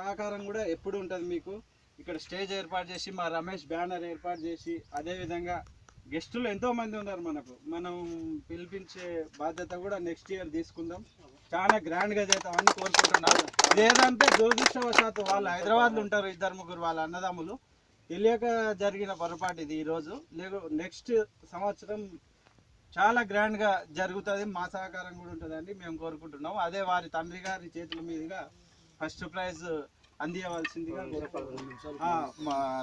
సహకారం కూడా ఎప్పుడు ఉంటుంది మీకు. ఇక్కడ స్టేజ్ ఏర్పాటు చేసి మా రమేష్ బ్యానర్ ఏర్పాటు చేసి, అదేవిధంగా గెస్టులు ఎంతోమంది ఉన్నారు మనకు. మనం పిలిపించే బాధ్యత కూడా నెక్స్ట్ ఇయర్ తీసుకుందాం. చాలా గ్రాండ్గా చేద్దామని కోరుకుంటున్నాను. ఇదేదంటే దురదృష్టవశాత్తు వాళ్ళు హైదరాబాద్లో ఉంటారు, 2-3 వాళ్ళ అన్నదమ్ములు. తెలియక జరిగిన పొరపాటు ఇది. ఈరోజు నెక్స్ట్ సంవత్సరం చాలా గ్రాండ్గా జరుగుతుంది. మా సహకారం కూడా ఉంటుందని మేము కోరుకుంటున్నాం. అదే వారి తండ్రి గారి చేతుల మీదుగా ఫస్ట్ ప్రైజ్ అందియవలసిందిగా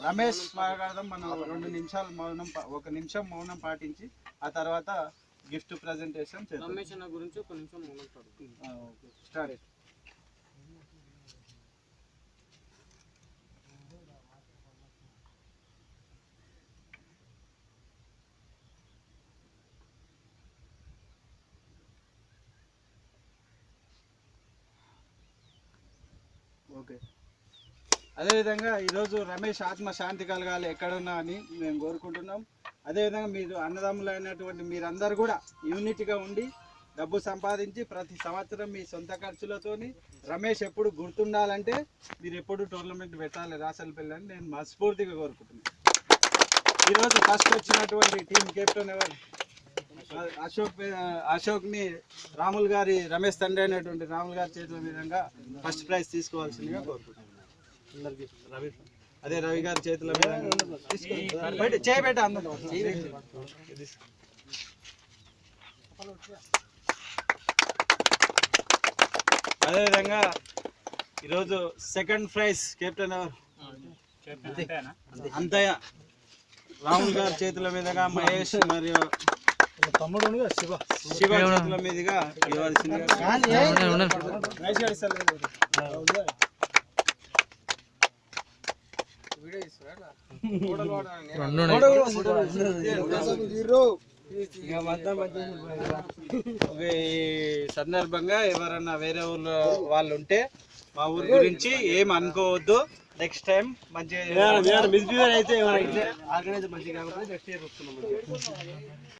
రమేష్ మాట్లాడదాం. మనం 2 నిమిషాలు మౌనం, 1 నిమిషం మౌనం పాటించి ఆ తర్వాత గిఫ్ట్ ప్రజెంటేషన్ చేద్దాం. రమేష్ అన్న గురించి 1 నిమిషం మౌనం పాడు. స్టార్ట్. ఓకే. అదేవిధంగా ఈరోజు రమేష్ ఆత్మ శాంతి కలగాలి ఎక్కడున్నా అని మేము కోరుకుంటున్నాం. అదేవిధంగా మీరు అన్నదమ్ములు అయినటువంటి మీరందరూ కూడా యూనిట్గా ఉండి డబ్బు సంపాదించి ప్రతి సంవత్సరం మీ సొంత ఖర్చులతోని రమేష్ ఎప్పుడు గుర్తుండాలంటే మీరు ఎప్పుడు టోర్నమెంట్ పెట్టాలి రాసలపల్లి అని నేను మనస్ఫూర్తిగా కోరుకుంటున్నాను. ఈరోజు ఫస్ట్ వచ్చినటువంటి టీం కెప్టెన్ ఎవరు? అశోక్ని రాముల్ గారి రమేష్ తండ్రి అయినటువంటి రాముల్ గారి చేతుల మీదుగా ఫస్ట్ ప్రైజ్ తీసుకోవాల్సిందిగా కోరుకుంటున్నాను. అదే రవి గారి చేతుల మీద చేయబెట్ట అందరూ. అదేవిధంగా ఈరోజు సెకండ్ ప్రైజ్ కెప్టెన్ ఎవరు? అంతయ్య. రాముల్ గారి చేతుల మీదుగా మహేష్ మరియు తమ్ముడు శివ చేతుల మీదుగా ఇవ్వాల్సిందిగా. ఈ సందర్భంగా ఎవరన్నా వేరే ఊళ్ళో వాళ్ళు ఉంటే మా ఊరి గురించి ఏం అనుకోవద్దు. నెక్స్ట్ టైం మంచిగా ఆర్గనైజ్ మంచిగా నెక్స్ట్ ఇయర్ వస్తున్నాం.